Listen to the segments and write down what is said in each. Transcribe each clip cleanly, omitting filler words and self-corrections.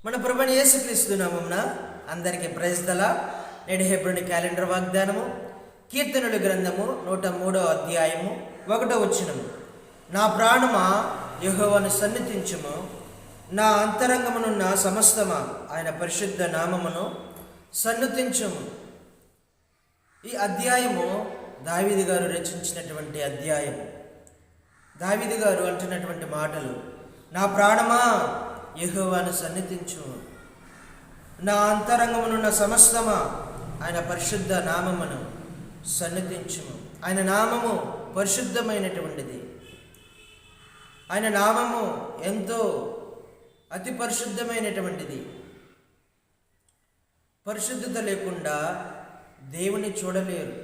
మన ప్రభువైన యేసుక్రీస్తు నామమున అందరికీ ప్రైజ్ ద లార్డ్. నేడు హెబ్రోను క్యాలెండర్ వాగ్దానము కీర్తనల గ్రంథము 103వ అధ్యాయము 1వ వచనము. నా ప్రాణమా యెహోవాను సన్నిధించుము, నా అంతరంగమునున్న సమస్తమా ఆయన పరిశుద్ధ నామమును సన్నుతించుము. ఈ అధ్యాయము దావీదు గారు రచించినటువంటి అధ్యాయము. దావీదు గారు అంటున్నటువంటి మాటలు: నా ప్రాణమా యెహోవాను సన్నిధించుము, నా అంతరంగమునున్న సమస్తమా ఆయన పరిశుద్ధ నామమును సన్నిధించుము. ఆయన నామము పరిశుద్ధమైనటువంటిది. ఆయన నామము ఎంతో అతి పరిశుద్ధమైనటువంటిది. పరిశుద్ధత లేకుండా దేవుని చూడలేరు.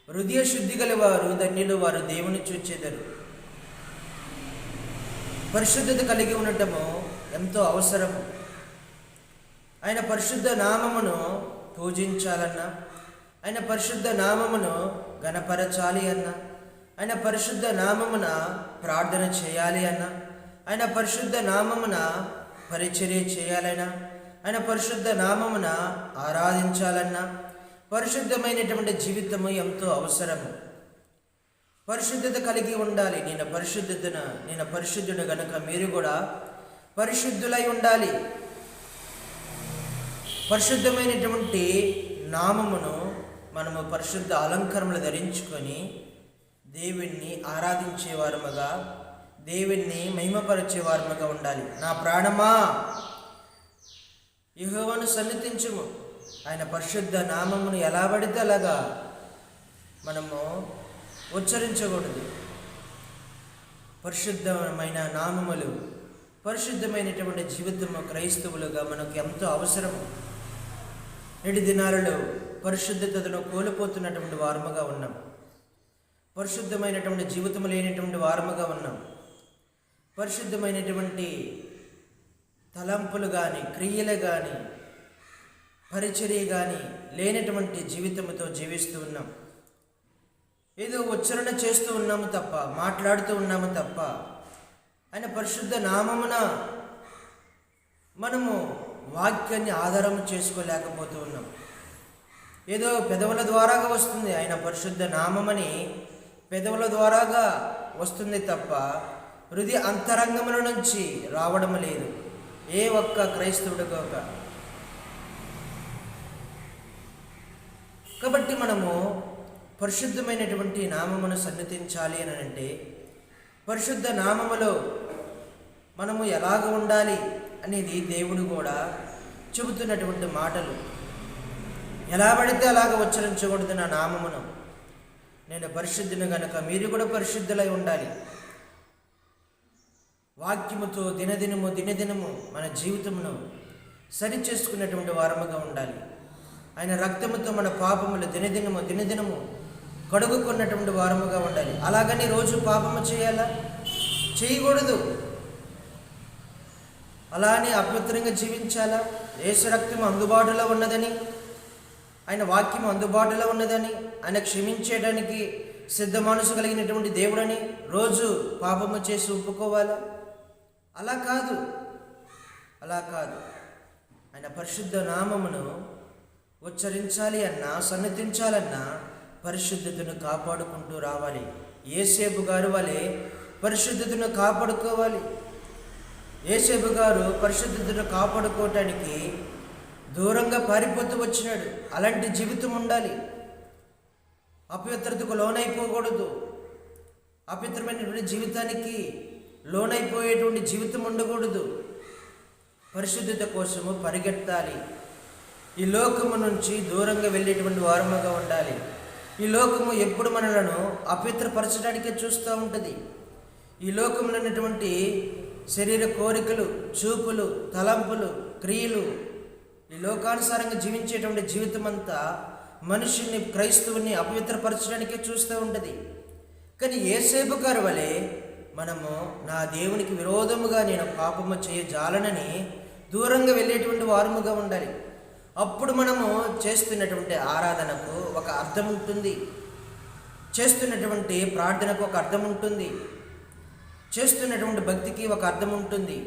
హృదయ శుద్ధి గల వారు ధన్యులు, వారు దేవుని చూచెదరు. పరిశుద్ధత కలిగి ఉండటము ఎంతో అవసరం. ఆయన పరిశుద్ధ నామమును పూజించాలన్నా, ఆయన పరిశుద్ధ నామమును గణపరచాలి అన్నా, ఆయన పరిశుద్ధ నామమున ప్రార్థన చేయాలి అన్నా, ఆయన పరిశుద్ధ నామమున పరిచర్య చేయాలన్నా, ఆయన పరిశుద్ధ నామమున ఆరాధించాలన్నా పరిశుద్ధమైనటువంటి జీవితము ఎంతో అవసరము. పరిశుద్ధత కలిగి ఉండాలి. నేను పరిశుద్ధుడు గనుక మీరు కూడా పరిశుద్ధులై ఉండాలి. పరిశుద్ధమైనటువంటి నామమును మనము పరిశుద్ధ అలంకరములు ధరించుకొని దేవుణ్ణి ఆరాధించేవారముగా, దేవుణ్ణి మహిమపరిచేవారముగా ఉండాలి. నా ప్రాణమా యెహోవాను సన్నిధించుము. ఆయన పరిశుద్ధ నామమును ఎలా పడితే అలాగా మనము ఉచ్చరించకూడదు. పరిశుద్ధమైన నామములు, పరిశుద్ధమైనటువంటి జీవితము క్రైస్తవులుగా మనకు ఎంతో అవసరము. నేటి దినాలలో పరిశుద్ధతను కోల్పోతున్నటువంటి వారముగా ఉన్నాం. పరిశుద్ధమైనటువంటి జీవితము లేనటువంటి వారముగా ఉన్నాం. పరిశుద్ధమైనటువంటి తలంపులు కానీ, క్రియలు కానీ, పరిచర్య కానీ లేనటువంటి జీవితముతో జీవిస్తూ ఉన్నాం. ఏదో ఉచ్చరణ చేస్తూ ఉన్నాము తప్ప, మాట్లాడుతూ ఉన్నాము తప్ప, ఆయన పరిశుద్ధ నామమున మనము వాక్యాన్ని ఆధారం చేసుకోలేకపోతూ ఉన్నాం. ఏదో పెదవుల ద్వారాగా వస్తుంది, ఆయన పరిశుద్ధ నామమని పెదవుల ద్వారాగా వస్తుంది తప్ప హృదయ అంతరంగముల నుంచి రావడం లేదు ఏ ఒక్క క్రైస్తవుడు కాక. కాబట్టి మనము పరిశుద్ధమైనటువంటి నామమును సన్నిధించాలి అని అంటే, పరిశుద్ధ నామములో మనము ఎలాగ ఉండాలి అనేది దేవుడు కూడా చెబుతున్నటువంటి మాటలు. ఎలా పడితే అలాగ ఉచ్చరించకూడదు నా నామమును. నేను పరిశుద్ధుని గనుక మీరు కూడా పరిశుద్ధులై ఉండాలి. వాక్యముతో దినదినము మన జీవితమును సరి చేసుకున్నటువంటి వారముగా ఉండాలి. ఆయన రక్తముతో మన పాపములు దినదినము కడుగుకున్నటువంటి వారముగా ఉండాలి. అలాగని రోజు పాపము చేయాలా? చేయకూడదు. అలానే అపవిత్రంగా జీవించాలా? యేసు రక్తము అందుబాటులో ఉన్నదని, ఆయన వాక్యము అందుబాటులో ఉన్నదని, ఆయన క్షమించేయడానికి సిద్ధ మనసు కలిగినటువంటి దేవుడని రోజు పాపము చేసి ఒప్పుకోవాలా? అలా కాదు. ఆయన పరిశుద్ధ నామమును ఉచ్చరించాలి అన్నా, సన్నిధించాలన్నా పరిశుద్ధతను కాపాడుకుంటూ రావాలి. యేసేపు గారు వలె పరిశుద్ధతను కాపాడుకోవాలి. యేసేపు గారు పరిశుద్ధతను కాపాడుకోవటానికి దూరంగా పారిపోతూ వచ్చినాడు. అలాంటి జీవితం ఉండాలి. అపవిత్రతకు లోనైపోకూడదు. అపవిత్రమైనటువంటి జీవితానికి లోనైపోయేటువంటి జీవితం ఉండకూడదు. పరిశుద్ధత కోసము పరిగెత్తాలి. ఈ లోకము నుంచి దూరంగా వెళ్ళేటువంటి వారముగా ఉండాలి. ఈ లోకము ఎప్పుడు మనలను అపవిత్రపరచడానికే చూస్తూ ఉంటుంది. ఈ లోకంలో ఉన్నటువంటి శరీర కోరికలు, చూపులు, తలంపులు, క్రియలు, ఈ లోకానుసారంగా జీవించేటువంటి జీవితం అంతా మనుషుల్ని, క్రైస్తవుని అపవిత్రపరచడానికే చూస్తూ ఉంటుంది. కానీ యేసేపు గారి వలె మనము నా దేవునికి విరోధముగా నేను పాపము చేయజాలనని దూరంగా వెళ్ళేటువంటి వారముగా ఉండాలి. అప్పుడు మనము చేస్తున్నటువంటి ఆరాధనకు ఒక అర్థం ఉంటుంది. చేస్తున్నటువంటి ప్రార్థనకు ఒక అర్థం ఉంటుంది. చేస్తున్నటువంటి భక్తికి ఒక అర్థం ఉంటుంది.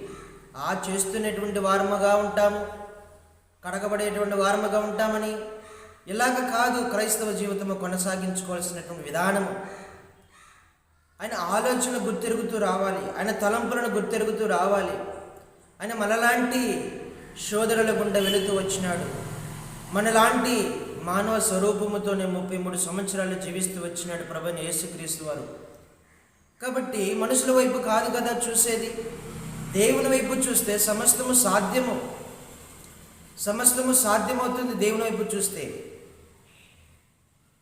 చేస్తున్నటువంటి వారముగా ఉంటాము, కడగబడేటువంటి వారముగా ఉంటామని ఇలాగ కాదు క్రైస్తవ జీవితము కొనసాగించుకోవాల్సినటువంటి విధానము. ఆయన ఆలోచన గుర్తెరుగుతూ రావాలి, ఆయన తలంపులను గుర్తెరుగుతూ రావాలి. ఆయన మనలాంటి శోధనల గుండా వెళుతూ వచ్చినాడు. మనలాంటి మానవ స్వరూపముతోనే 33 సంవత్సరాలు జీవిస్తూ వచ్చినాడు ప్రభువైన యేసుక్రీస్తు వారు. కాబట్టి మనుషుల వైపు కాదు కదా చూసేది, దేవుని వైపు చూస్తే సమస్తము సాధ్యము, సమస్తము సాధ్యమవుతుంది. దేవుని వైపు చూస్తే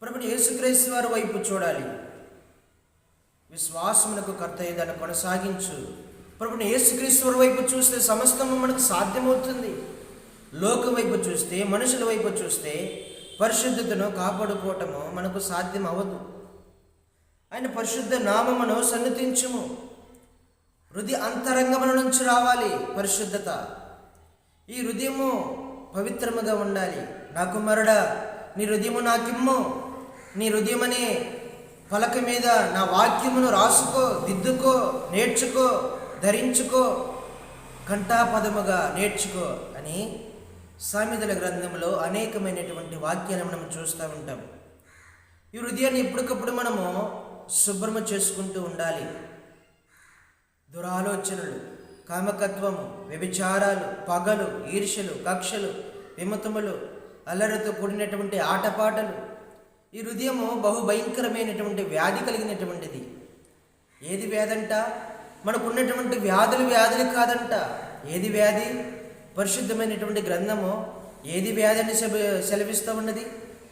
ప్రభువైన యేసుక్రీస్తు వారి వైపు చూడాలి. విశ్వాసమునకు కర్త దాన్ని కొనసాగించు ప్రభువైన యేసుక్రీస్తు వారి వైపు చూస్తే సమస్తము మనకు సాధ్యమవుతుంది. లోకం వైపు చూస్తే, మనుషుల వైపు చూస్తే పరిశుద్ధతను కాపాడుకోవటము మనకు సాధ్యం అవ్వదు. ఆయన పరిశుద్ధ నామమును సన్నిధించుము. హృదయ అంతరంగముల నుంచి రావాలి పరిశుద్ధత. ఈ హృదయము పవిత్రముగా ఉండాలి. నా కుమారుడా, నీ హృదయము నాకిమ్ము. నీ హృదయమనే పలక మీద నా వాక్యమును రాసుకో, దిద్దుకో, నేర్చుకో, ధరించుకో, కంఠాపదముగా నేర్చుకో అని సామెతల గ్రంథంలో అనేకమైనటువంటి వాక్యాలను మనం చూస్తూ ఉంటాం. ఈ హృదయాన్ని ఎప్పటికప్పుడు మనము శుభ్రము చేసుకుంటూ ఉండాలి. దురాలోచనలు, కామకత్వము, వ్యభిచారాలు, పగలు, ఈర్ష్యలు, కక్షలు, విమతములు, అల్లరితో కూడినటువంటి ఆటపాటలు, ఈ హృదయము బహుభయంకరమైనటువంటి వ్యాధి కలిగినటువంటిది. ఏది వ్యాధంట? మనకున్నటువంటి వ్యాధులు కాదంట. ఏది వ్యాధి? పరిశుద్ధమైనటువంటి గ్రంథము ఏది వ్యాధిని సెలవిస్తూ ఉన్నది?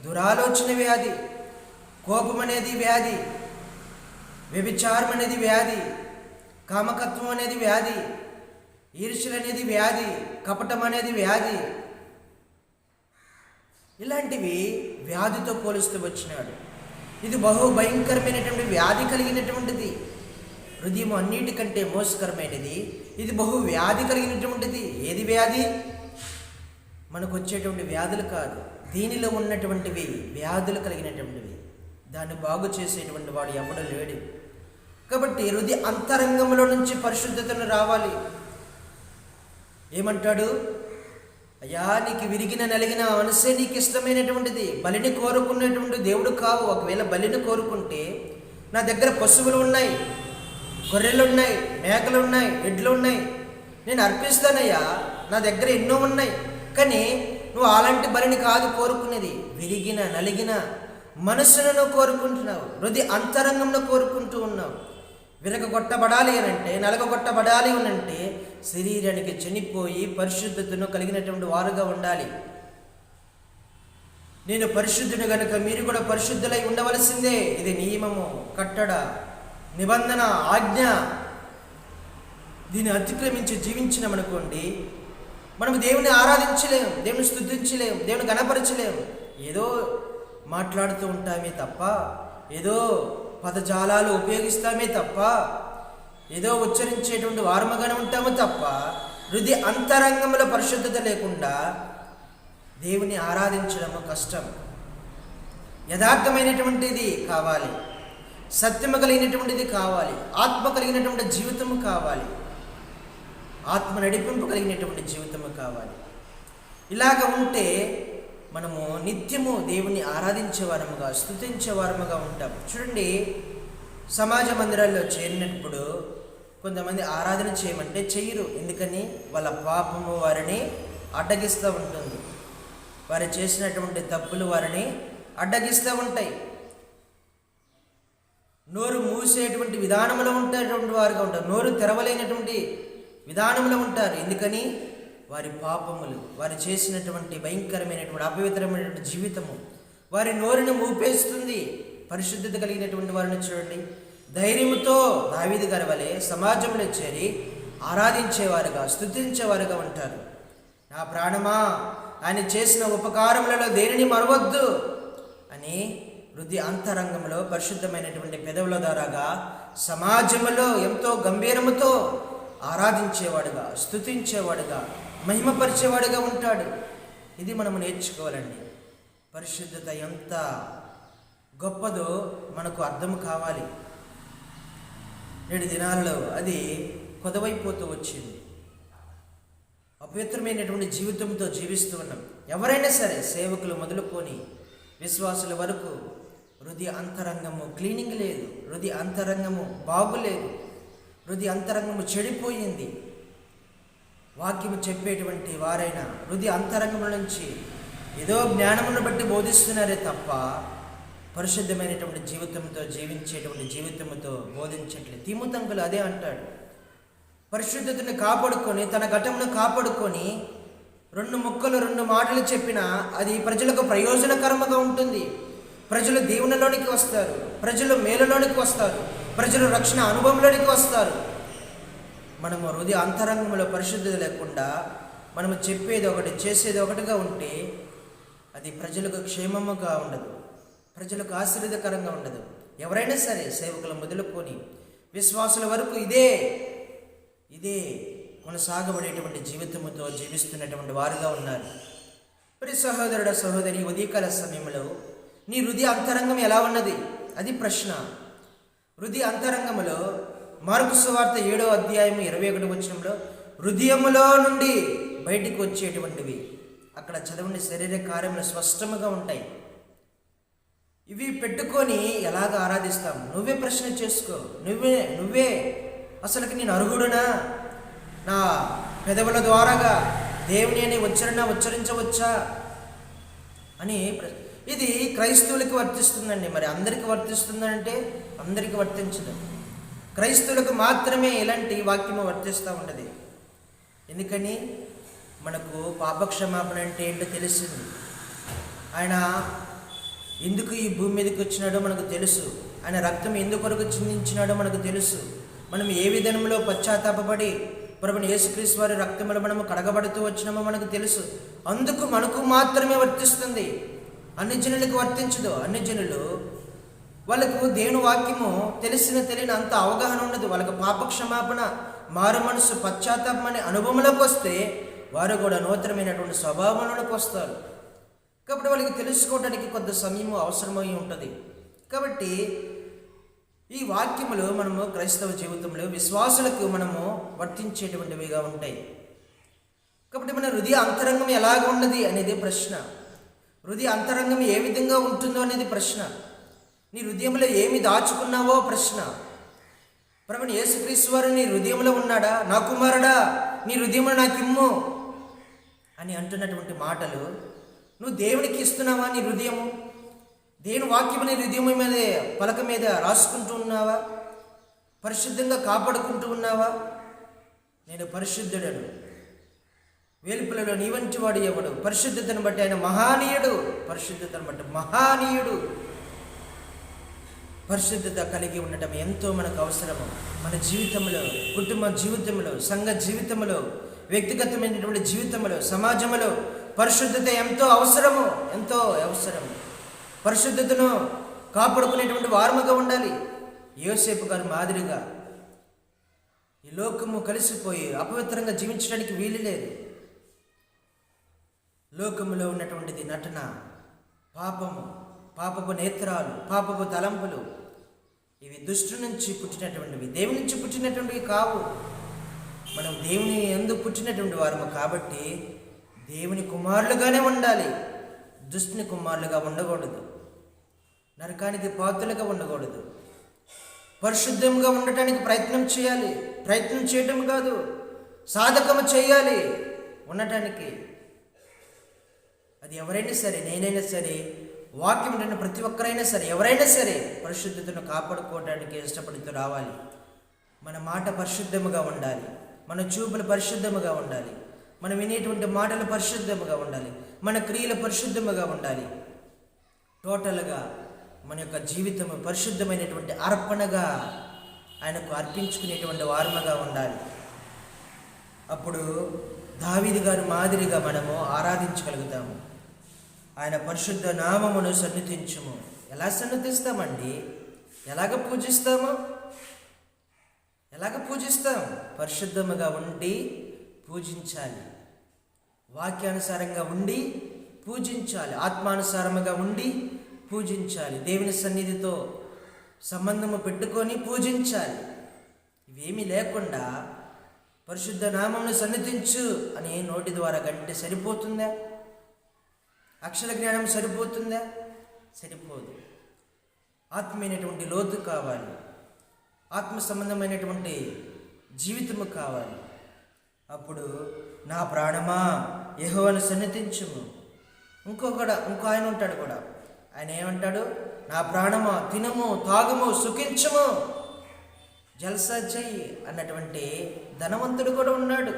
దురాలోచన వ్యాధి, కోపం అనేది వ్యాధి, వ్యభిచారం అనేది వ్యాధి, కామకత్వం అనేది వ్యాధి, ఈర్ష్యలు అనేది వ్యాధి, కపటం అనేది వ్యాధి. ఇలాంటివి వ్యాధితో పోలుస్తూ వచ్చినాడు. ఇది బహుభయంకరమైనటువంటి వ్యాధి కలిగినటువంటిది. హృదయం అన్నిటికంటే మోసకరమైనది. ఇది బహు వ్యాధి కలిగినటువంటిది. ఏది వ్యాధి? మనకు వచ్చేటువంటి వ్యాధులు కాదు, దీనిలో ఉన్నటువంటివి వ్యాధులు కలిగినటువంటివి. దాన్ని బాగు చేసేటువంటి వాడు ఎవడు లేడు. కాబట్టి హృదయ అంతరంగంలో నుంచి పరిశుద్ధతను రావాలి. ఏమంటాడు? అయ్యా, నీకు విరిగిన నలిగిన మనసే నీకు ఇష్టమైనటువంటిది. బలిని కోరుకునేటువంటి దేవుడు కావు. ఒకవేళ బలిని కోరుకుంటే నా దగ్గర పశువులు ఉన్నాయి, గొర్రెలు ఉన్నాయి, మేకలు ఉన్నాయి, ఎడ్లు ఉన్నాయి, నేను అర్పిస్తానయ్యా, నా దగ్గర ఎన్నో ఉన్నాయి. కానీ నువ్వు అలాంటి బలిని కాదు కోరుకునేది. విరిగిన నలిగిన మనసును కోరుకుంటున్నావు, హృదయ అంతరంగంలో కోరుకుంటూ ఉన్నావు. విరగొట్టబడాలి అనంటే, నలగొట్టబడాలి అనంటే శరీరానికి చనిపోయి పరిశుద్ధతను కలిగినటువంటి వారుగా ఉండాలి. నేను పరిశుద్ధుని గనుక మీరు కూడా పరిశుద్ధులై ఉండవలసిందే. ఇది నియమము, కట్టడ, నిబంధన, ఆజ్ఞ. దీన్ని అతిక్రమించి జీవించినామనుకోండి, మనము దేవుని ఆరాధించలేము, దేవుని స్తుతించలేము, దేవుని గణపరచలేము. ఏదో మాట్లాడుతూ ఉంటామే తప్ప, ఏదో పదజాలాలు ఉపయోగిస్తామే తప్ప, ఏదో ఉచ్చరించేటువంటి వారముగానే ఉంటాము తప్ప, హృదయ అంతరంగంలో పరిశుద్ధత లేకుండా దేవుని ఆరాధించడము కష్టం. యథార్థమైనటువంటిది కావాలి, సత్యము కలిగినటువంటిది కావాలి, ఆత్మ కలిగినటువంటి జీవితము కావాలి, ఆత్మ నడిపింపు కలిగినటువంటి జీవితము కావాలి. ఇలాగ ఉంటే మనము నిత్యము దేవుని ఆరాధించేవారముగా, స్తుతించేవారముగా ఉంటాం. చూడండి, సమాజ మందిరాల్లో చేరినప్పుడు కొంతమంది ఆరాధన చేయమంటే చెయ్యరు. ఎందుకని? వాళ్ళ పాపము వారిని అడ్డగిస్తూ ఉంటుంది, వారు చేసినటువంటి తప్పులు వారిని అడ్డగిస్తూ ఉంటాయి. నోరు మూసేటువంటి విధానంలో ఉండేటువంటి వారుగా ఉంటారు, నోరు తెరవలేనటువంటి విధానంలో ఉంటారు. ఎందుకని? వారి పాపములు, వారు చేసినటువంటి భయంకరమైనటువంటి అపవిత్రమైనటువంటి జీవితము వారి నోరుని మూపేస్తుంది. పరిశుద్ధత కలిగినటువంటి వారిని చూడండి, ధైర్యముతో దావీదు గారి వలె సమాజంలో చేరి ఆరాధించేవారుగా, స్తుతించేవారుగా ఉంటారు. నా ప్రాణమా, ఆయన చేసిన ఉపకారములలో దేనిని మరవద్దు అని హృదయ అంతరంగంలో పరిశుద్ధమైనటువంటి పెదవుల ద్వారాగా సమాజంలో ఎంతో గంభీరముతో ఆరాధించేవాడుగా, స్తుతించేవాడుగా, మహిమపరిచేవాడుగా ఉంటాడు. ఇది మనము నేర్చుకోవాలండి. పరిశుద్ధత ఎంత గొప్పదో మనకు అర్థం కావాలి. నేటి దినాల్లో అది కొదవైపోతూ వచ్చింది. అపవిత్రమైనటువంటి జీవితంతో జీవిస్తూ ఉన్నాం. ఎవరైనా సరే, సేవకులు మొదలుకొని విశ్వాసుల వరకు హృదయ అంతరంగము క్లీనింగ్ లేదు, హృదయ అంతరంగము బాగులేదు, హృదయ అంతరంగము చెడిపోయింది. వాక్యము చెప్పేటువంటి వారైనా హృదయ అంతరంగం నుంచి ఏదో జ్ఞానమును బట్టి బోధిస్తున్నారే తప్ప పరిశుద్ధమైనటువంటి జీవితంతో జీవించేటువంటి జీవితంతో బోధించట్లేదు. తిమోతికి అదే అంటాడు, పరిశుద్ధతను కాపాడుకొని తన ఘటమును కాపాడుకొని 2 మాటలు చెప్పినా అది ప్రజలకు ప్రయోజనకరముగా ఉంటుంది. ప్రజలు దేవునిలోనికి వస్తారు, ప్రజలు మేలులోనికి వస్తారు, ప్రజలు రక్షణ అనుభవంలోనికి వస్తారు. మనము హృదయ అంతరంగంలో పరిశుద్ధత లేకుండా మనము చెప్పేది ఒకటి చేసేది ఒకటిగా ఉంటే అది ప్రజలకు క్షేమముగా ఉండదు, ప్రజలకు ఆశీర్వాదకరంగా ఉండదు. ఎవరైనా సరే, సేవకులు మొదలుకొని విశ్వాసుల వరకు ఇదే కొనసాగబడేటువంటి జీవితంతో జీవిస్తున్నటువంటి వారుగా ఉన్నారు. మరి సహోదరుడ సహోదరి, ఉదయకాల సమయంలో నీ హృదయ అంతరంగం ఎలా ఉన్నది? అది ప్రశ్న. హృదయ అంతరంగంలో మార్కు సువార్త 7వ అధ్యాయం 21వ వచనంలో హృదయములో నుండి బయటికి వచ్చేటువంటివి అక్కడ చదవండి, శరీర కార్యములు స్పష్టముగా ఉంటాయి. ఇవి పెట్టుకొని ఎలాగ ఆరాధిస్తాం? నువ్వే ప్రశ్న చేసుకో. నువ్వే అసలుకి నేను అర్హుడునా? నా పెదవుల ద్వారాగా దేవుని అని ఉచ్చరించవచ్చా అని. ఇది క్రైస్తవులకు వర్తిస్తుందండి. మరి అందరికీ వర్తిస్తుందంటే అందరికీ వర్తించదు. క్రైస్తవులకు మాత్రమే ఇలాంటి వాక్యము వర్తిస్తూ ఉంటుంది. ఎందుకని? మనకు పాపక్షమాపణ అంటే ఏంటో తెలిసింది. ఆయన ఎందుకు ఈ భూమి మీదకి వచ్చినాడో మనకు తెలుసు. ఆయన రక్తం ఎందుకొరకు చిందించినాడో మనకు తెలుసు. మనం ఏ విధంలో పశ్చాత్తాపడి ప్రభుని యేసుక్రీస్తు వారి రక్తంలో మనము కడగబడుతూ వచ్చినామో మనకు తెలుసు. అందుకు మనకు మాత్రమే వర్తిస్తుంది, అన్ని జనులకు వర్తించదు. అన్ని జనులు వాళ్ళకు దేవుని వాక్యము తెలియని అంత అవగాహన ఉండదు. వాళ్ళకు పాపక్షమాపణ, మారు మనసు, పశ్చాత్తాపం అనే అనుభవంలోకి వస్తే వారు కూడా నూతనమైనటువంటి స్వభావంలోకి వస్తారు. కాబట్టి వాళ్ళకి తెలుసుకోవడానికి కొంత సమయం అవసరమై ఉంటుంది. కాబట్టి ఈ వాక్యములు మనము క్రైస్తవ జీవితంలో విశ్వాసులకు మనము వర్తించేటువంటివిగా ఉంటాయి. కాబట్టి మన హృదయ అంతరంగం ఎలాగ ఉన్నది అనేది ప్రశ్న. హృదయ అంతరంగం ఏ విధంగా ఉంటుందో అనేది ప్రశ్న. నీ హృదయంలో ఏమి దాచుకున్నావో ప్రశ్న. ప్రభుని యేసుక్రీస్తు వారు నీ హృదయంలో ఉన్నాడా? నా కుమారుడా, నీ హృదయంలో నాకిమ్ము అని అంటున్నటువంటి మాటలు నువ్వు దేవునికి ఇస్తున్నావా? నీ హృదయము దేవుని వాక్యము నీ హృదయం మీద పలక మీద రాసుకుంటూ ఉన్నావా? పరిశుద్ధంగా కాపాడుకుంటూ ఉన్నావా? నేను పరిశుద్ధుడను, వేలుపులలో నీ వంటి వాడు ఎవడు? పరిశుద్ధతను బట్టి ఆయన మహానీయుడు, పరిశుద్ధతను బట్టి మహానీయుడు. పరిశుద్ధత కలిగి ఉండటం ఎంతో మనకు అవసరము. మన జీవితంలో, కుటుంబ జీవితంలో, సంఘ జీవితంలో, వ్యక్తిగతమైనటువంటి జీవితంలో, సమాజంలో పరిశుద్ధత ఎంతో అవసరము. పరిశుద్ధతను కాపాడుకునేటువంటి వారముగా ఉండాలి. యోసేపు గారి మాదిరిగా ఈ లోకము కలిసిపోయి అపవిత్రంగా జీవించడానికి వీలు లేదు. లోకములో ఉన్నటువంటిది నటన, పాపము, పాపపు నేత్రాలు, పాపపు తలంపులు. ఇవి దుష్టు నుంచి పుట్టినటువంటివి, దేవుని నుంచి పుట్టినటువంటివి కావు. మనం దేవుని యందు పుట్టినటువంటి వారము కాబట్టి దేవుని కుమారులుగానే ఉండాలి. దుష్టుని కుమారులుగా ఉండకూడదు, నరకానికి పాత్రలుగా ఉండకూడదు. పరిశుద్ధంగా ఉండటానికి ప్రయత్నం చేయాలి. ప్రయత్నం చేయటం కాదు, సాధకము చేయాలి ఉండటానికి. అది ఎవరైనా సరే, నేనైనా సరే, వాక్యం విన్న ప్రతి ఒక్కరైనా సరే, ఎవరైనా సరే పరిశుద్ధతను కాపాడుకోవడానికి ఇష్టపడుతూ రావాలి. మన మాట పరిశుద్ధముగా ఉండాలి, మన చూపులు పరిశుద్ధముగా ఉండాలి, మనం వినేటువంటి మాటలు పరిశుద్ధముగా ఉండాలి, మన క్రియలు పరిశుద్ధముగా ఉండాలి. టోటల్గా మన యొక్క జీవితము పరిశుద్ధమైనటువంటి అర్పణగా ఆయనకు అర్పించుకునేటువంటి వారముగా ఉండాలి. అప్పుడు దావీదు గారి మాదిరిగా మనము ఆరాధించగలుగుతాము. ఆయన పరిశుద్ధ నామమును సన్నిధించుము. ఎలా సన్నిధిస్తామండి? ఎలాగ పూజిస్తాం? పరిశుద్ధముగా ఉండి పూజించాలి, వాక్యానుసారంగా ఉండి పూజించాలి, ఆత్మానుసారముగా ఉండి పూజించాలి, దేవుని సన్నిధితో సంబంధము పెట్టుకొని పూజించాలి. ఇవేమీ లేకుండా పరిశుద్ధ నామమును సన్నిధించు అని నోటి ద్వారా గంటే సరిపోతుందా? అక్షర జ్ఞానం సరిపోతుందా? సరిపోదు. ఆత్మీయమైనటువంటి లోతు కావాలి, ఆత్మ సంబంధమైనటువంటి జీవితము కావాలి. అప్పుడు నా ప్రాణమా యెహోవాను సన్నిధించుము. ఇంకో ఆయన ఉంటాడు కూడా. ఆయన ఏమంటాడు? నా ప్రాణమా తినము, తాగుము, సుఖించుము, జల్సా చెయ్యి అన్నటువంటి ధనవంతుడు కూడా ఉన్నాడు.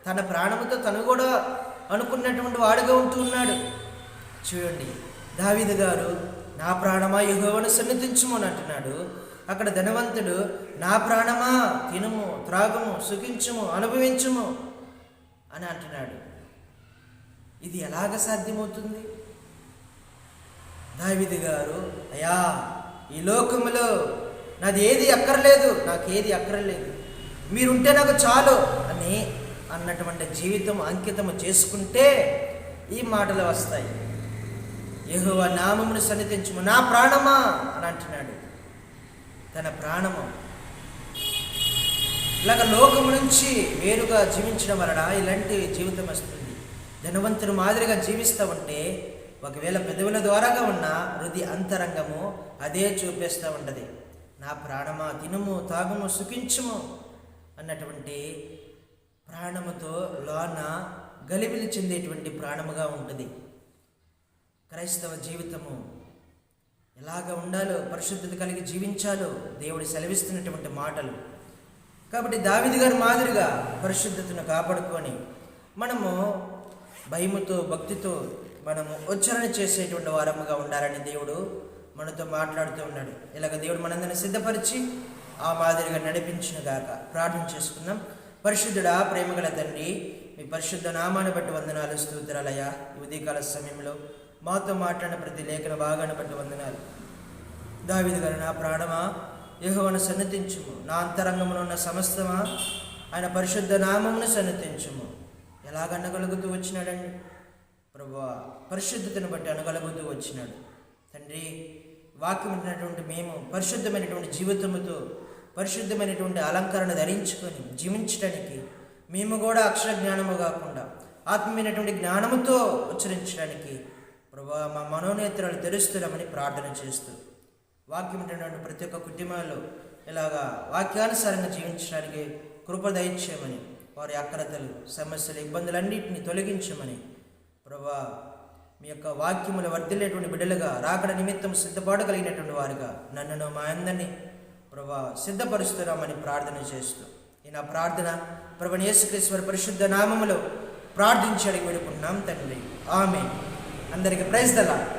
తన ప్రాణముతో తను కూడా అనుకున్నటువంటి వాడుగా ఉంటూ ఉన్నాడు. చూడండి, దావీదు గారు నా ప్రాణమా యెహోవాను సన్నిధించుము అని అంటున్నాడు. అక్కడ ధనవంతుడు నా ప్రాణమా తినుము, త్రాగుము, సుఖించుము, అనుభవించుము అని అంటున్నాడు. ఇది ఎలాగ సాధ్యమవుతుంది? దావీదు గారు, అయ్యా ఈ లోకములో నాది ఏది అక్కర్లేదు, నాకేది అక్కర్లేదు, మీరుంటే నాకు చాలు అని అన్నటువంటి జీవితం అంకితము చేసుకుంటే ఈ మాటలు వస్తాయి. యెహోవా నామమును సన్నిధించుము, నా ప్రాణమా అని అంటున్నాడు. తన ప్రాణము ఇలాగ లోకము నుంచి వేరుగా జీవించడం వలన ఇలాంటి జీవితం వస్తుంది. ధనవంతుని మాదిరిగా జీవిస్తూ ఉంటే ఒకవేళ పెదవుల ద్వారాగా ఉన్న హృదయ అంతరంగము అదే చూపిస్తూ ఉంటుంది. నా ప్రాణమా తినుము, తాగుము, సుఖించుము అన్నటువంటి ప్రాణముతో లోన గలిబిలి చెందేటువంటి ప్రాణముగా ఉంటుంది. క్రైస్తవ జీవితము ఎలాగ ఉండాలో, పరిశుద్ధత కలిగి జీవించాలో దేవుడు సెలవిస్తున్నటువంటి మాటలు. కాబట్టి దావీదు గారి మాదిరిగా పరిశుద్ధతను కాపాడుకొని మనము భయముతో, భక్తితో మనము ఉచ్చారణ చేసేటువంటి వారముగా ఉండాలని దేవుడు మనతో మాట్లాడుతూ ఉన్నాడు. ఇలాగ దేవుడు మనందరిని సిద్ధపరిచి ఆ మాదిరిగా నడిపించునుగాక. ప్రార్థన చేసుకుందాం. పరిశుద్ధుడా, ప్రేమగల తండ్రి, మీ పరిశుద్ధ నామాన్ని బట్టి వందనాలు, స్తోత్రాలయ్యా. ఈ ఉదయకాల సమయంలో మాతో మాట్లాడిన ప్రతి లేఖన భాగాన్ని బట్టి వందనాలు. దావీదు గారు నా ప్రాణమా యెహోవాను సన్నిధించుము, నా అంతరంగములో ఉన్న సమస్తమా ఆయన పరిశుద్ధ నామమును సన్నిధించుము. ఎలాగ అనగలుగుతూ వచ్చినాడండి ప్రభువా? పరిశుద్ధతను బట్టి అనగలుగుతూ వచ్చినాడు తండ్రి. వాక్యం ఉన్నటువంటి మేము పరిశుద్ధమైనటువంటి జీవితముతో, పరిశుద్ధమైనటువంటి అలంకరణ ధరించుకొని జీవించడానికి మేము కూడా అక్షర జ్ఞానము కాకుండా ఆత్మీయమైనటువంటి జ్ఞానముతో ఉచ్చరించడానికి ప్రభువా మా మనోనేత్రాలు తెరుస్తున్నామని ప్రార్థన చేస్తూ, వాక్యం ఉన్నటువంటి ప్రతి ఒక్క కుటుంబంలో ఇలాగా వాక్యానుసారంగా జీవించడానికి కృప దయచేయమని, వారి అక్రతలు, సమస్యలు, ఇబ్బందులన్నింటినీ తొలగించమని ప్రభువా మీ యొక్క వాక్యములు వర్ధిల్లేటువంటి బిడ్డలుగా రాకడ నిమిత్తం సిద్ధపడగలిగినటువంటి వారుగా నన్ను మా అందరినీ ప్రభువా సిద్ధపరుస్తున్నామని ప్రార్థన చేస్తూ ఈ నా ప్రార్థన ప్రభువైన యేసుక్రీస్తు వారి పరిశుద్ధ నామములో ప్రార్థించి అడిగి వేడుకుంటున్నాం తండ్రి. ఆమేన్. అందరికీ ప్రైజ్ ది లార్డ్.